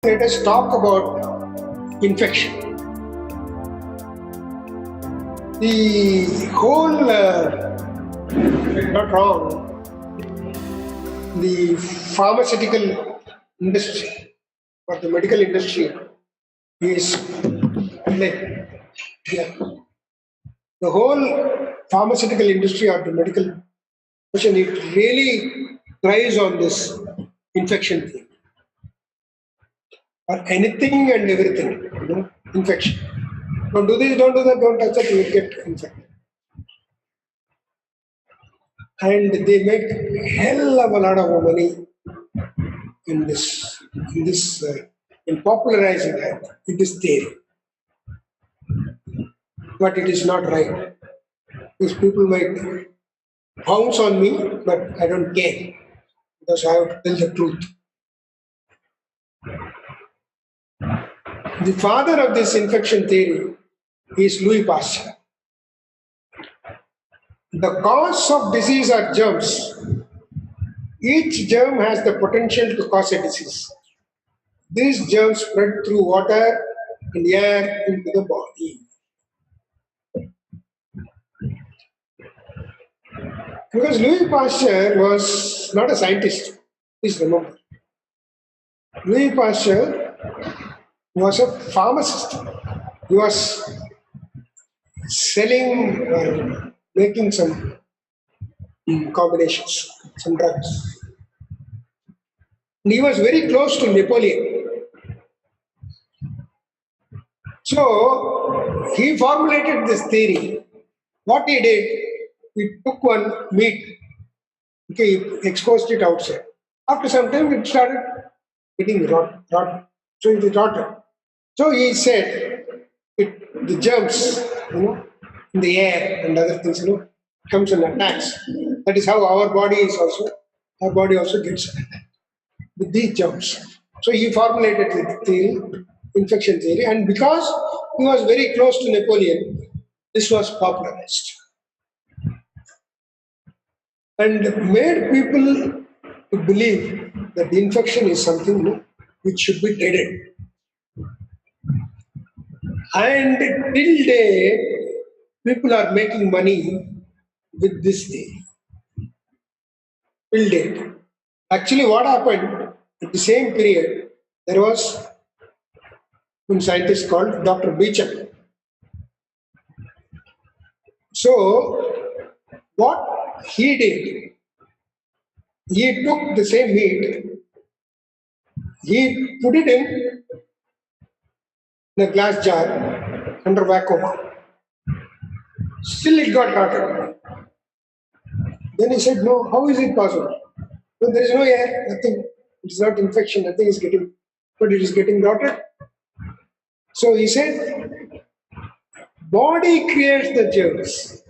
Let us talk about infection. The whole, not wrong, the pharmaceutical industry or the medical industry is like, yeah, the whole pharmaceutical industry or the medical profession, it really thrives on this infection thing or anything and everything, infection. Don't do this, don't do that, don't touch that, you will get infected. And they make hell of a lot of money in popularizing that, in this theory. But it is not right. These people might pounce on me, but I don't care because I have to tell the truth. The father of this infection theory is Louis Pasteur. The cause of disease are germs. Each germ has the potential to cause a disease. These germs spread through water and air into the body. Because Louis Pasteur was not a scientist, please remember. Louis Pasteur was a pharmacist. He was selling, making some combinations, some drugs. And he was very close to Napoleon. So he formulated this theory. What he did, he took one meat, okay, he exposed it outside. After some time, it started getting rotten. So it rotted. So he said, the germs, in the air and other things, comes and attacks. That is how our body also gets attacked with these germs. So he formulated the theory, infection theory, and because he was very close to Napoleon, this was popularized and made people to believe that the infection is something which should be dreaded. And till day, people are making money with this theory. Till date. Actually, what happened at the same period, there was one scientist called Dr. Beecham. So, what he did, he took the same meat, he put it in a glass jar under vacuum. Still it got rotted. Then he said, no, how is it possible? When there is no air, nothing, it is not infection, nothing is getting, but it is getting rotted. So he said, body creates the germs.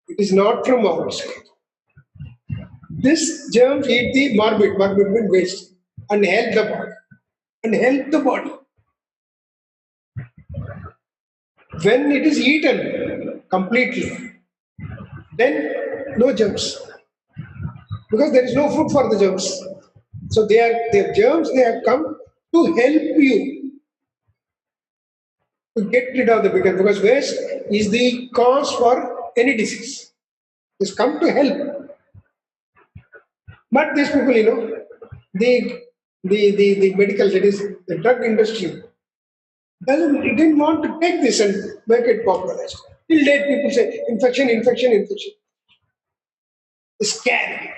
It is not from outside. This germs eat the morbid means waste, and help the body. When it is eaten completely, then no germs. Because there is no food for the germs. So they are germs, they have come to help you to get rid of the bigger, because waste is the cause for any disease. It's come to help. But these people, the medical, that is the drug industry, it didn't want to take this and make it popularized. Till date, people say infection. It's scary.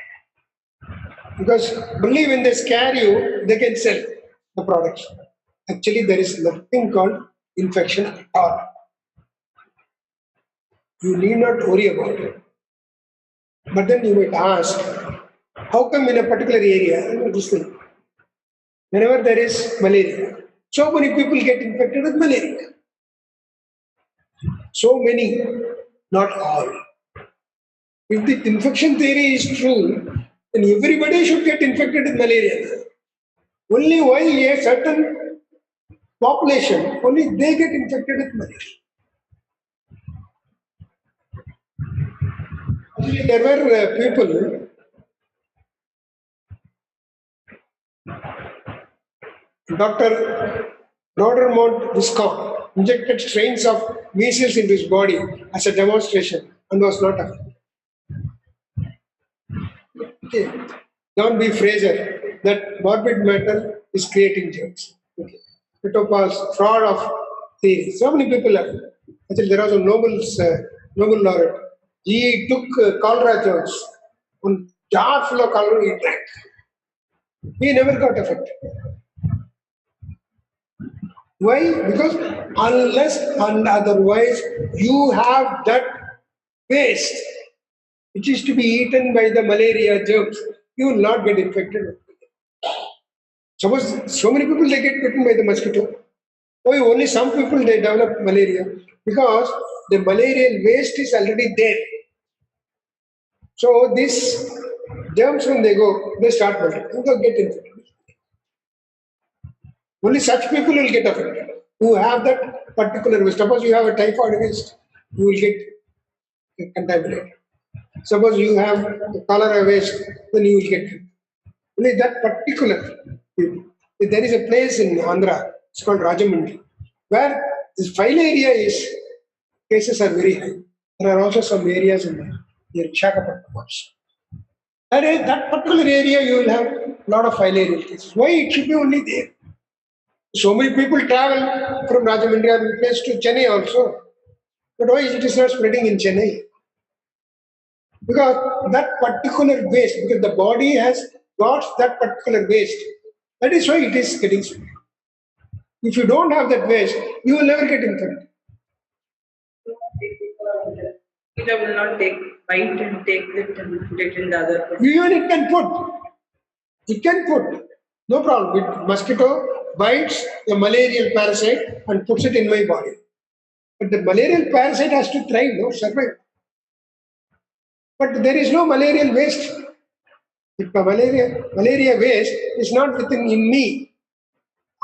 Because only when they scare you, they can sell the products. Actually, there is nothing called infection at all. You need not worry about it. But then you might ask, how come in a particular area, this thing, whenever there is malaria, so many people get infected with malaria? So many, not all. If the infection theory is true, then everybody should get infected with malaria. Only why a certain population, only they get infected with malaria. Actually, there were people Dr. Brodermont Viscount injected strains of measles into his body as a demonstration and was not affected. Okay. John B. Fraser, that morbid matter is creating germs. Okay. Petopal's fraud of theory. So many people are. Actually, there was a Nobel laureate. He took cholera germs, one jar full of cholera he drank. He never got affected. Why? Because unless and otherwise you have that waste which is to be eaten by the malaria germs, you will not get infected. Suppose so many people they get bitten by the mosquito. Why only some people they develop malaria? Because the malarial waste is already there. So these germs when they go, they start multiplying, they get infected. Only such people will get affected who have that particular waste. Suppose you have a typhoid waste, you will get contaminated. Suppose you have a cholera waste, then you will get it. Only that particular people. There is a place in Andhra, it's called Rajahmundry, where this filaria is, cases are very high. There are also some areas in near Visakhapatnam also. And in that particular area, you will have a lot of filarial cases. Why it should be only there? So many people travel from Rajahmundry or place to Chennai also. But why it is not spreading in Chennai? Because that particular waste, because the body has got that particular waste, that is why it is getting spread. If you don't have that waste, you will never get infected. Peter will not take bite and take it and put it in the other person. Even it can put. It can put. No problem. With mosquito bites a malarial parasite and puts it in my body. But the malarial parasite has to thrive, no, survive. But there is no malarial waste. If the malaria waste is not within in me.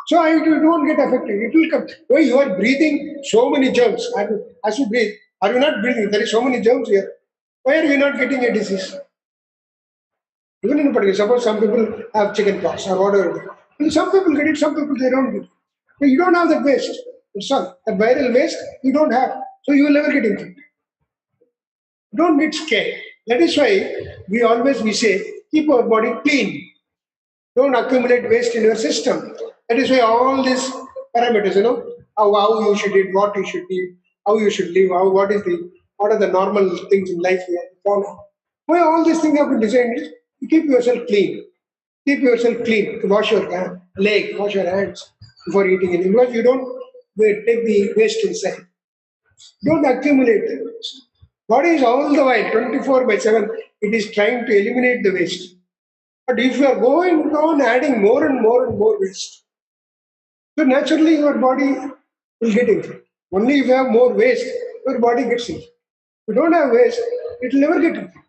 So you don't get affected. It will come. Why you are breathing so many germs? As you breathe, are you not breathing? There is so many germs here. Why are you not getting a disease? Even in a particular, suppose some people have chicken pox or whatever. Well, some people get it, some people they don't get it. But you don't have that waste. It's all. That viral waste you don't have. So you will never get infected. Don't get scared. That is why we say keep our body clean. Don't accumulate waste in your system. That is why all these parameters, how you should eat, what you should eat, how you should live, what are the normal things in life you have to follow. Why all these things have been designed is to keep yourself clean. Keep yourself clean. Wash your leg, wash your hands before eating anything. Because you don't take the waste inside. Don't accumulate the waste. Body is all the while 24/7. It is trying to eliminate the waste. But if you are going on adding more and more and more waste, so naturally your body will get infected. Only if you have more waste, your body gets infected. If you don't have waste, it will never get infected.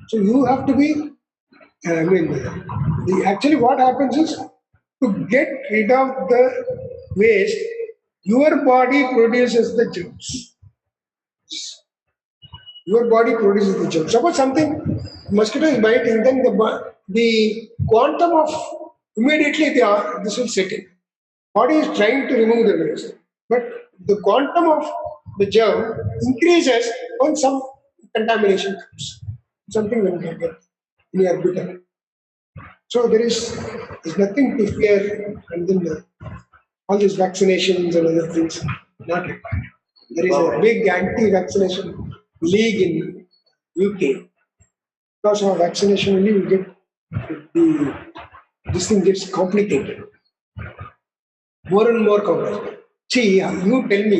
So you have to be, actually what happens is, to get rid of the waste, your body produces the germs. Your body produces the germs. Suppose mosquito is biting, then the quantum of immediately this will set in. Body is trying to remove the waste, but the quantum of the germ increases when some contamination comes. Something will get near bitter. So there's nothing to fear, and then all these vaccinations and other things not required. There is a big anti-vaccination league in UK. Because of vaccination only we get this thing gets complicated. More and more complicated. See, you tell me,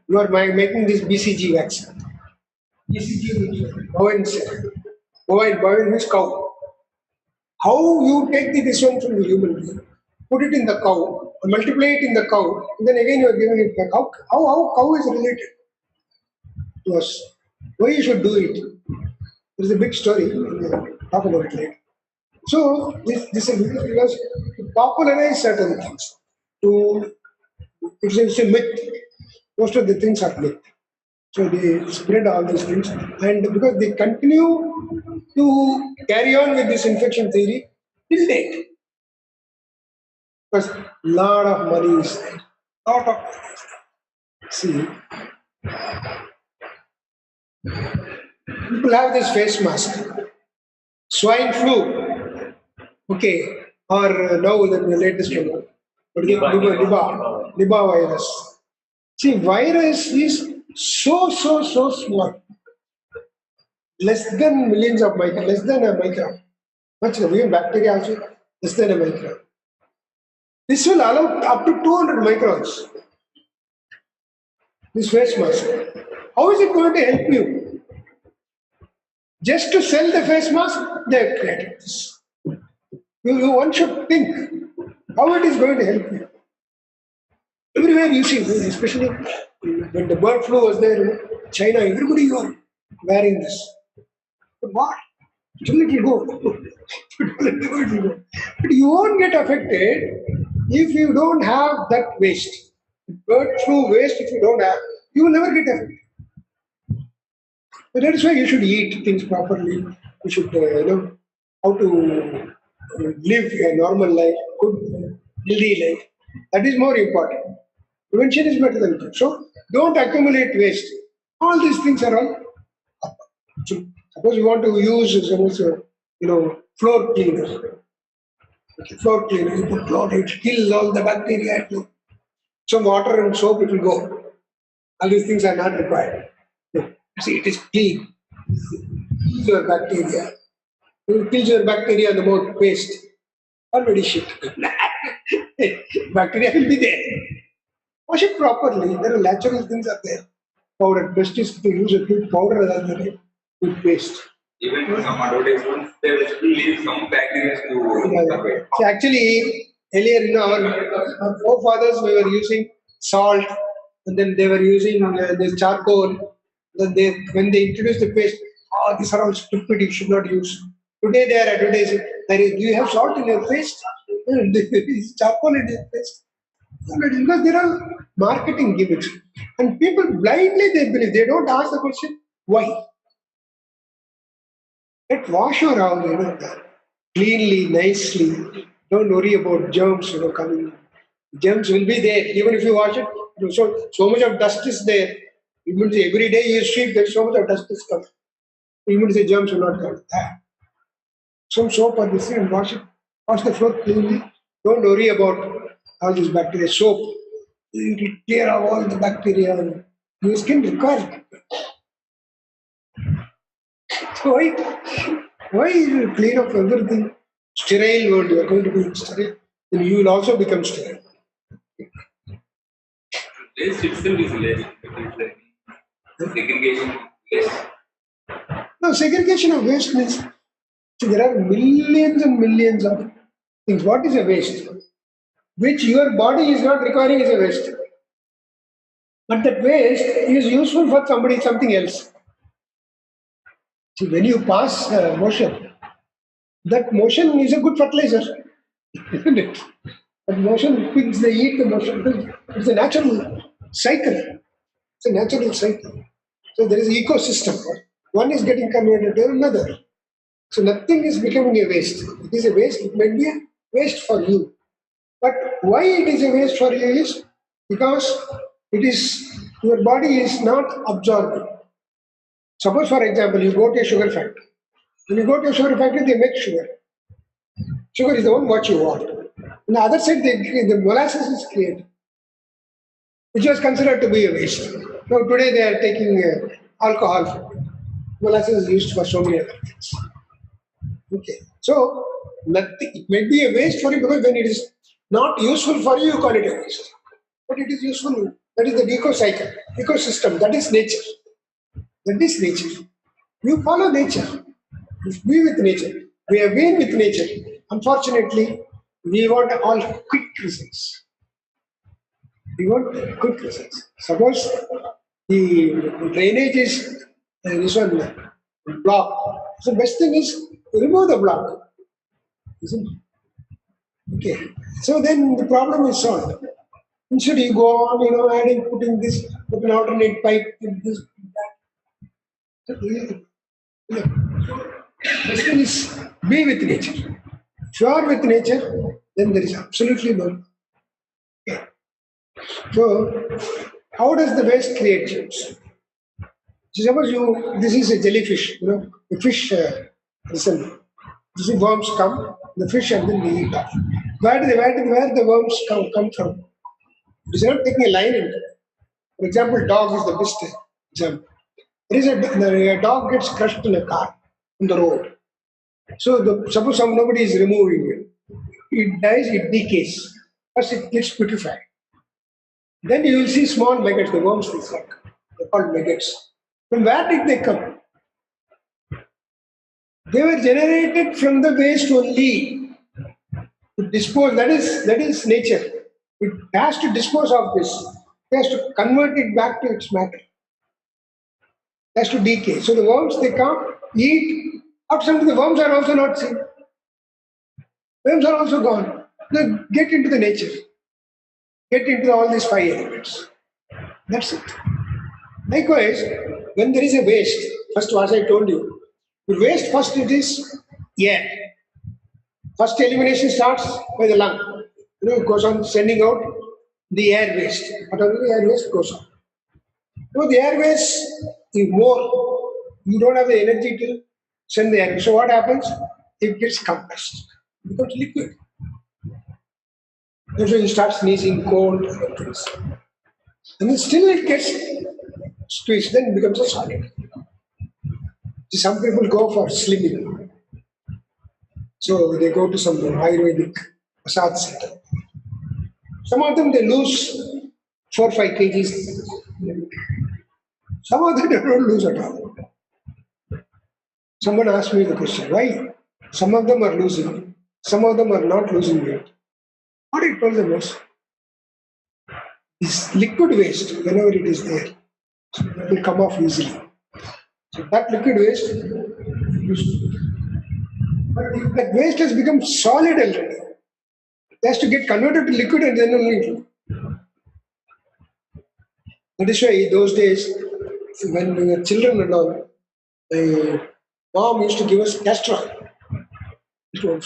you are making this BCG vaccine. BCG means bovine means cow. How you take this one from the human being, put it in the cow, multiply it in the cow, and then again you are giving it back. How cow is related to us? Why you should do it? There is a big story. We'll talk about it later. So this is because to popularize certain things. It's a myth. Most of the things are myth. So they spread all these things, and because they continue to carry on with this infection theory till date. Because lot of money is there. Lot of money. See, people have this face mask. Swine flu, okay, or now the latest one, Nibah virus. See, virus is so small, less than millions of micron, less than a micron. Much even bacteria also less than a micron. This will allow up to 200 microns. This face mask. How is it going to help you? Just to sell the face mask, they have created this. One should think how it is going to help you. Everywhere you see, especially when the bird flu was there in China, everybody was wearing this. But what? Still it will go. But you won't get affected if you don't have that waste. Bird flu waste, if you don't have, you will never get affected. But that is why you should eat things properly. You should know how to live a normal life, good, healthy life. That is more important. Prevention is better than cure. So don't accumulate waste. All these things are all. So suppose you want to use floor cleaner. Okay, floor cleaner, you put floor, it kills all the bacteria. Some water and soap, it will go. All these things are not required. No. See, it is clean. Kills your bacteria. It kills your bacteria on the more paste. Already shit. Bacteria will be there. Wash it properly. There are natural things are there. Powder. Best is to use a good powder rather than a good paste. Even for some advertisements, they will still leave some bacteria to survive. So actually, earlier, our forefathers were using salt, and then they were using this charcoal. Then when they introduced the paste, these are all stupid. You should not use. Today they are advertising. Do you have salt in your paste? Is charcoal in your paste? Because there are marketing gimmicks, and people blindly they believe. They don't ask the question why. Let wash your house, cleanly, nicely. Don't worry about germs, coming. Germs will be there even if you wash it. So much of dust is there. Even every day you sweep, there's so much of dust is coming. Even the germs will not come. Some soap or this thing and wash it. Wash the floor cleanly. Don't worry about all this bacteria. Soap, it will clear out all the bacteria. And your skin requires it. So why you clean up everything? Sterile world, you are going to be sterile. Then you will also become sterile. Waste itself is less. Segregation less. No, segregation of waste means there are millions and millions of things. What is a waste? Which your body is not requiring is a waste. But that waste is useful for something else. See, when you pass motion, that motion is a good fertilizer, isn't it? That motion, pigs, they eat the motion. It's a natural cycle. It's a natural cycle. So there is ecosystem. One is getting converted to another. So nothing is becoming a waste. It is a waste. It may be a waste for you. But why it is a waste for you is because your body is not absorbing. Suppose, for example, you go to a sugar factory. When you go to a sugar factory, they make sugar. Sugar is the one what you want. On the other side, the molasses is created, which was considered to be a waste. Now today they are taking alcohol from it. Molasses is used for so many other things. Okay, so it may be a waste for you because when it is not useful for you, you call it a waste. But it is useful. That is the ecosystem. That is nature. That is nature. You follow nature. Be with nature. We have been with nature. Unfortunately, we want all quick results. We want quick results. Suppose the drainage is this one block. So the best thing is remove the block. Isn't it? Okay. So then the problem is solved. Instead you go on, adding, putting this, put an alternate pipe, put this, that. Best thing is be with nature. If you are with nature, then there is absolutely no. Okay. So, how does the waste create germs? Suppose this is a jellyfish, the fish, listen, this is worms come, the fish and then they eat off. Where the worms come from? It is not taking a line in it. For example, dog is the best example. A dog gets crushed in a car on the road. So suppose nobody is removing it dies, it decays, first it gets purified. Then you will see small maggots, the worms, they're called maggots. From where did they come? They were generated from the waste only. To dispose, that is nature. It has to dispose of this. It has to convert it back to its matter. It has to decay. So the worms, they come, eat. After the worms are also not seen. Worms are also gone. They get into the nature. Get into all these 5 elements. That's it. Likewise, when there is a waste, first as I told you, the waste first it is air. First elimination starts by the lung. It goes on sending out the air waste. Whatever the air waste goes on. The air waste is more. You don't have the energy to send the air. So what happens? It gets compressed. It becomes liquid. So you start sneezing, cold, and then still it gets squeezed, then it becomes a solid. Some people go for slimming. So they go to some Ayurvedic massage center. Some of them they lose 4 or 5 kgs. Some of them they don't lose at all. Someone asked me the question, why? Some of them are losing, some of them are not losing weight. What I told them was, this liquid waste, whenever it is there, it will come off easily. So that liquid waste, but if that waste has become solid already, it has to get converted to liquid and then only it will. That is why those days, when we were children and all, the mom used to give us castor oil.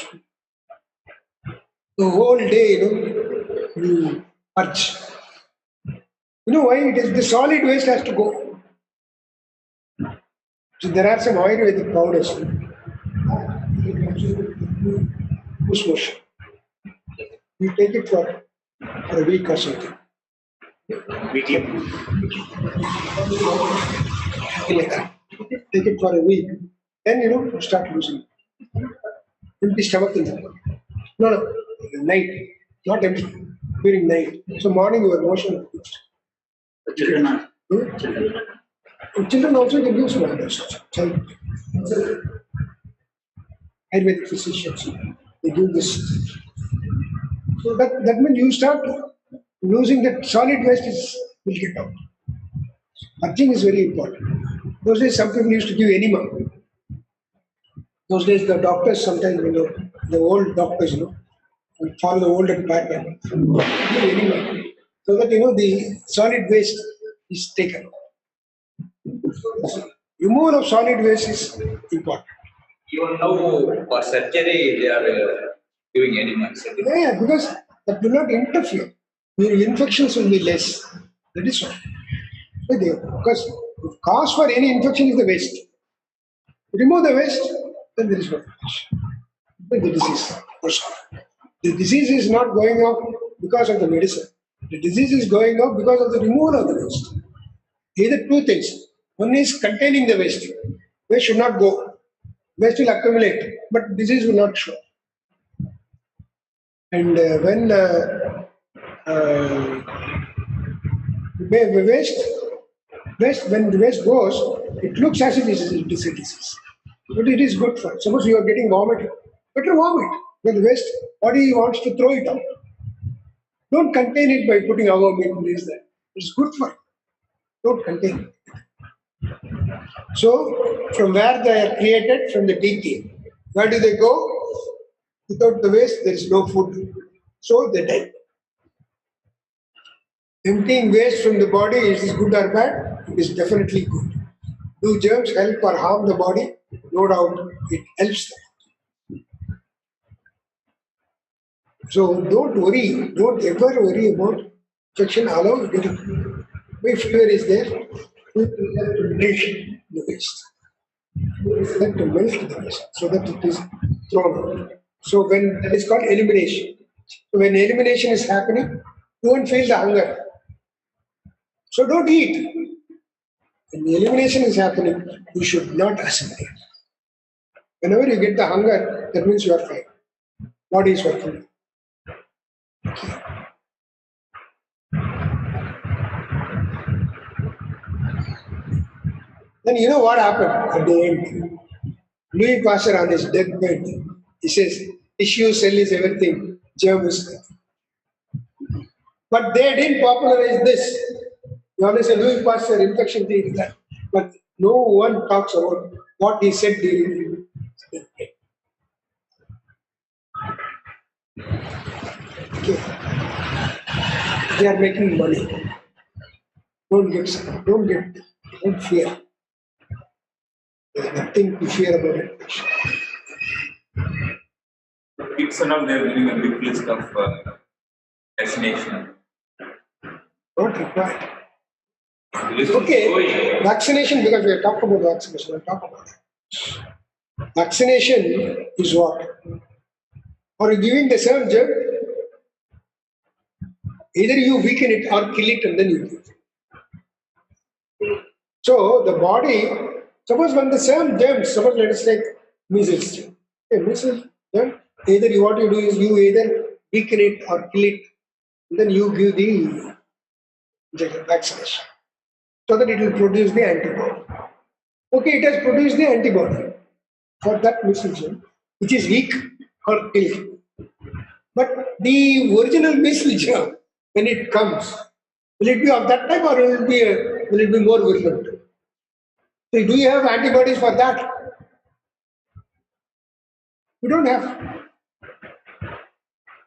The whole day, you purge. You know why? It is the solid waste has to go. So there are some Ayurvedic powders. Push motion. You take it for a week or something. Weekly. Like that. Take it for a week. Then you start losing. Empty stomach in the morning. No, night. Not empty. During night. So morning your motion. Children are. Children also can use small doses. Ayurvedic physicians, they do this. So that means you start losing that solid waste will get out. Purging is very important. Those days some people used to give enema. Those days the doctors sometimes, the old doctors, and follow the older pattern. Give enema. So that the solid waste is taken. Removal of solid waste is important. Even now, for surgery, they are giving enema. Yeah, because that will not interfere. Your infections will be less. That is why. Because the cause for any infection is the waste. Remove the waste, then there is no infection. Then the disease goes on. The disease is not going off because of the medicine. The disease is going off because of the removal of the waste. Either two things. One is containing the waste. Waste should not go. Waste will accumulate, but disease will not show. And when the waste goes, it looks as if it is a disease. But it is good for. Suppose you are getting vomited, better vomit. When the waste body wants to throw it out. Don't contain it by putting our meat in this there. It's good for it. Don't contain it. So, from where they are created? From the decay. Where do they go? Without the waste, there is no food. So, they die. Emptying waste from the body, is this good or bad? It is definitely good. Do germs help or harm the body? No doubt, it helps them. So don't worry, don't ever worry about infection. Allow it. If fever is there, we will have to melt the waste. We will have to melt the waste so that it is thrown out. So when that is called elimination. So when elimination is happening, you won't feel the hunger. So don't eat. When the elimination is happening, you should not assimilate. Whenever you get the hunger, that means you are fine. Body is working. Then you know what happened at the end? Louis Pasteur on his deathbed, he says, tissue cell is everything, germ is nothing. But they didn't popularize this. You always say Louis Pasteur, infection theory, that. But no one talks about what he said during his deathbed. Okay. They are making money. Don't fear. There's nothing to fear about it. Kids and all, they're giving a big list of vaccination. Not required. The list is Okay, growing. vaccination, because we have talked about vaccination, I'll talk about it. Vaccination is what? Are you giving the same germ? Either you weaken it or kill it and then you give it. So the body, suppose when the same germs, suppose let us take measles. Okay, measles germ, either you what you do is you either weaken it or kill it, and then you give the vaccination. So that it will produce the antibody. Okay, it has produced the antibody for that measles germ, which is weak or killed. But the original measles germ, when it comes, will it be of that type or will it be more virulent? So do you have antibodies for that? You don't have.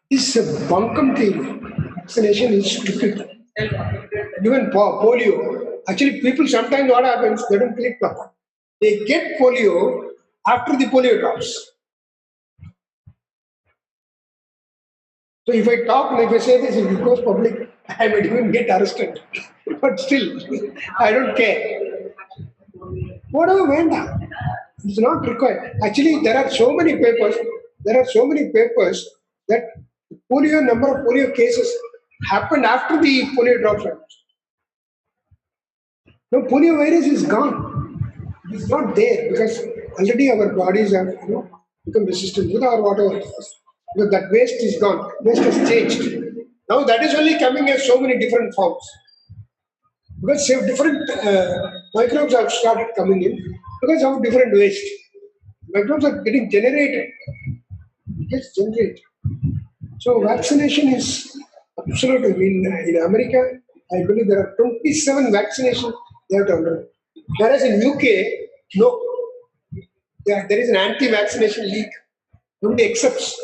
This is a bunkum theory. Vaccination is stupid. Even polio. Actually, people sometimes what happens, they don't click proper. They get polio after the polio drops. So if I talk, if I say this, if it goes public, I might even get arrested. But still, I don't care. Whatever Venda. It's not required. Actually, there are so many papers. That polio number of polio cases happened after the polio drops. No, polio virus is gone. It's not there because already our bodies have become resistant with our whatever it is. Because that waste is gone. Waste has changed. Now that is only coming in so many different forms. Because different microbes have started coming in because of different waste. Microbes are getting generated. Yes, generated. So vaccination is absolutely. In America, I believe there are 27 vaccinations they have to undergo. Whereas in UK, no. There is an anti-vaccination league. Nobody accepts.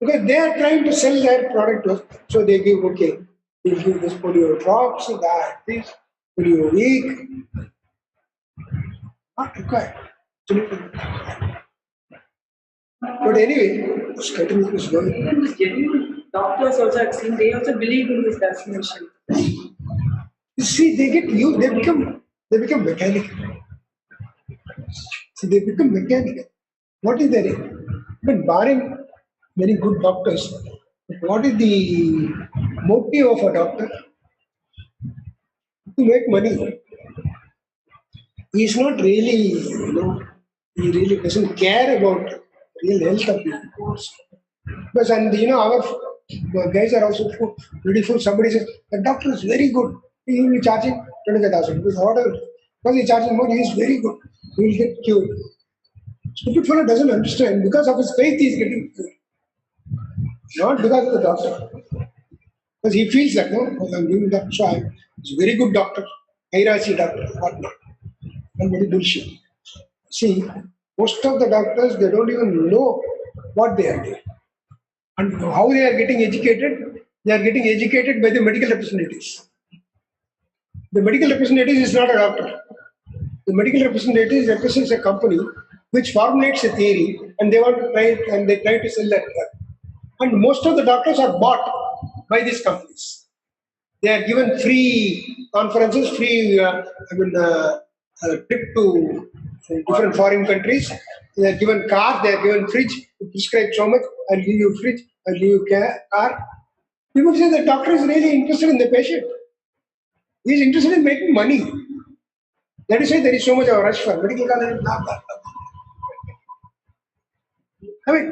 Because they are trying to sell their product to us. So they give, okay, we'll give this polio drops, that, this, polio week. Not required. But anyway, it's continuing, it's going. Even the genuine doctors also have seen, they also believe in this vaccination. You see, they become mechanical. See, they become mechanical. What is their aim? I mean, barring many good doctors, what is the motive of a doctor? To make money. He is not really, he really doesn't care about real health of people. Because our guys are also beautiful. Somebody says the doctor is very good. He will be charging 25,000 because whatever. Because he is charging more, he is very good. He will get cured. Stupid fellow doesn't understand. Because of his faith, he is getting cured. Not because of the doctor. Because he feels that I'm doing that, so he's a very good doctor, hierarchy doctor, whatnot. And very bullshit. See, most of the doctors, they don't even know what they are doing. And how they are getting educated? They are getting educated by the medical representatives. The medical representative is not a doctor. The medical representative represents a company which formulates a theory, and they want to try it, and they try to sell that drug. And most of the doctors are bought by these companies. They are given free conferences, free trip to different foreign countries. They are given car, they are given fridge. You prescribe so much, I'll give you fridge, I'll give you car. People say the doctor is really interested in the patient. He is interested in making money. That is why there is so much of a rush for medical college. Blah, blah, blah. I mean,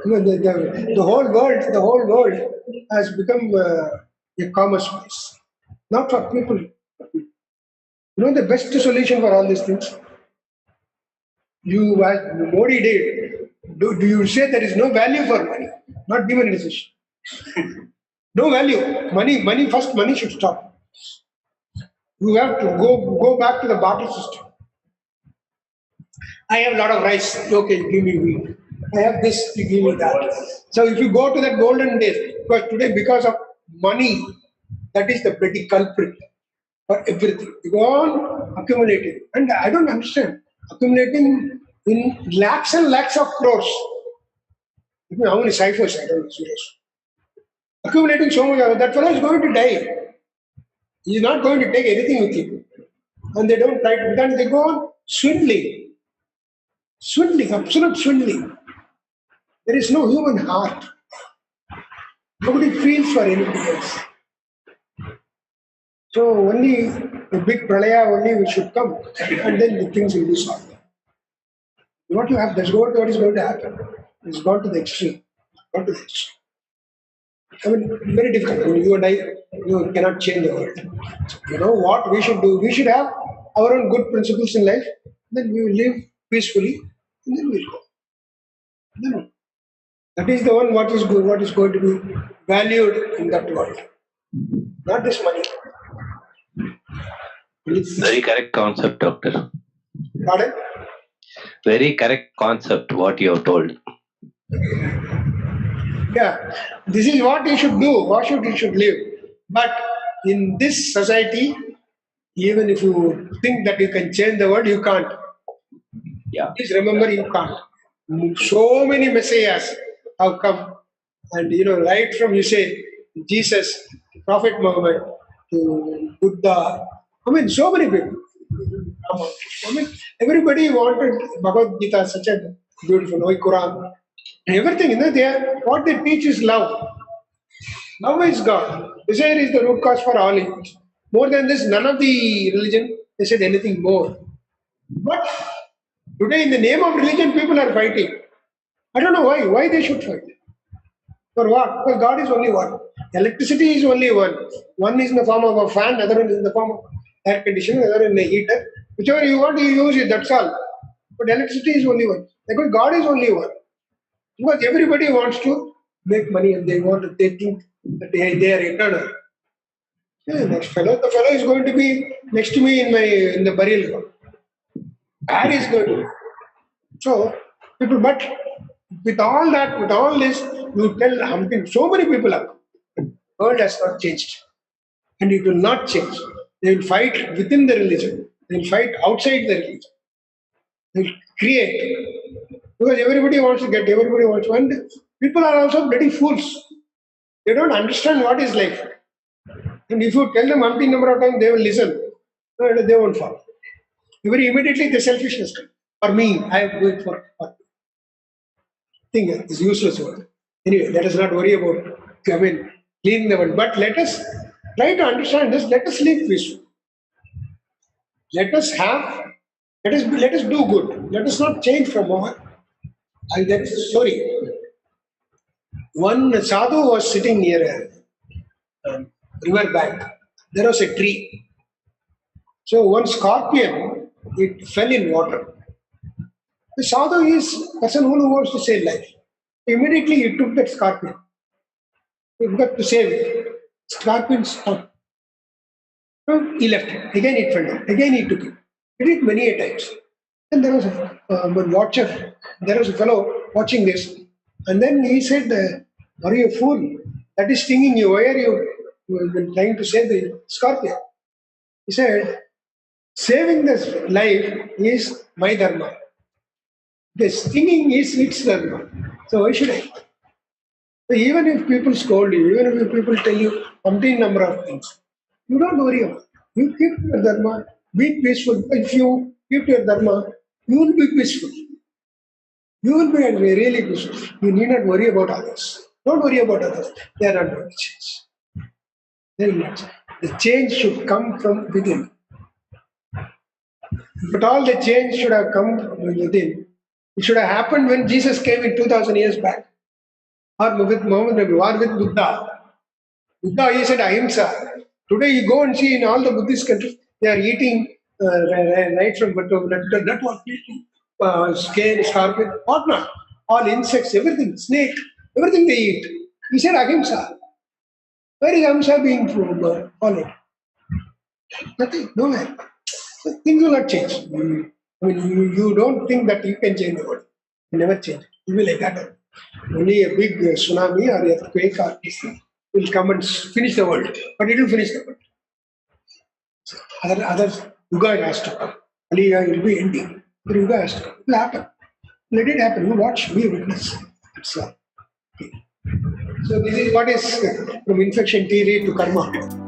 the whole world has become a commerce place, not for people. You know the best solution for all these things? You, as Modi did, do you say there is no value for money? Not demonetization. No value. Money first, money should stop. You have to go back to the barter system. I have a lot of rice. Okay, give me wheat. I have this, you give me that. So if you go to that golden days, because today because of money, that is the petty culprit for everything. You go on accumulating. And I don't understand. Accumulating in lakhs and lakhs of crores. How many ciphers? I don't know, zeros. Accumulating so much, that fellow is going to die. He is not going to take anything with him. And they don't try to, then they go on swindling. Swindling, absolute swindling. There is no human heart. Nobody feels for anybody else. So only the big pralaya only should come, and then the things will be solved. What you have, that's what is going to happen. It's gone to the extreme. Gone to the extreme. I mean, very difficult. I mean, you and I, you cannot change the world. You know what we should do? We should have our own good principles in life. Then we will live peacefully, and then we'll go. Then that is the one what is good, what is going to be valued in that world. Not this money. Very correct concept, doctor. Pardon? Very correct concept, what you have told. Yeah, this is what you should do, what you should live. But in this society, even if you think that you can change the world, you can't. Yeah. Please remember, you can't. So many messiahs have come, and right from you say Jesus, Prophet Muhammad, to Buddha. I mean, so many people. I mean, everybody wanted Bhagavad Gita, such a beautiful Holy Quran. Everything, what they teach is love. Love is God. Desire is the root cause for all evils. More than this, none of the religion they said anything more. But today, in the name of religion, people are fighting. I don't know why. Why they should fight? For what? Because God is only one. Electricity is only one. One is in the form of a fan, another one is in the form of air conditioner, another in a heater. Whichever you want, you use it. That's all. But electricity is only one. Because God is only one. Because everybody wants to make money and they think that they are eternal. Yeah, the fellow is going to be next to me in the burial ground. That is good. So, people, but with all that, with all this, you tell something, so many people are. The world has not changed. And it will not change. They will fight within the religion. They will fight outside the religion. They will create. Because everybody wants to get, everybody wants to. And people are also bloody fools. They don't understand what is life. And if you tell them umpteen number of times, they will listen. They won't follow. Very immediately, the selfishness comes. For me, I am going for thing is useless word. Anyway, let us not worry about, cleaning the world. But let us try to understand this. Let us live peaceful. Let us do good. Let us not change from our. I'll get a story. One sadhu was sitting near a river bank. There was a tree. So one scorpion, it fell in water. The sadhu is a person who wants to save life. Immediately he took that scorpion. He got to save it. Scorpion stopped. So he left it. Again it fell down. Again he took it. He did it many a times. And there was a watcher. There was a fellow watching this. And then he said, are you a fool? That is stinging you. Why are you trying to save the scorpion? He said, saving this life is my dharma. The stinging is its dharma. So why should I? So even if people scold you, even if people tell you umpteen number of things, you don't worry about it. You keep your dharma, be peaceful. If you keep your dharma, you will be peaceful. You will be really peaceful. You need not worry about others. Don't worry about others. They are not going to change. They will not change. The change should come from within. But all the change should have come from within. It should have happened when Jesus came in 2000 years back. Or with Muhammad Nabi, or with Buddha. Buddha, he said ahimsa. Today you go and see in all the Buddhist countries, they are eating right from that what eating. Scale, scorpion, whatnot. All insects, everything, snake, everything they eat. He said ahimsa. Where is ahimsa being followed? Nothing, nowhere. So things will not change. I mean, you don't think that you can change the world. You never change. You will like that. Only a big tsunami or earthquake or this thing will come and finish the world. But it will finish the world. Other yuga has to come. Aliyah will be ending. The yuga has to come. It will happen. Let it happen. You watch, be a witness. That's all. So this is what is from infection theory to karma.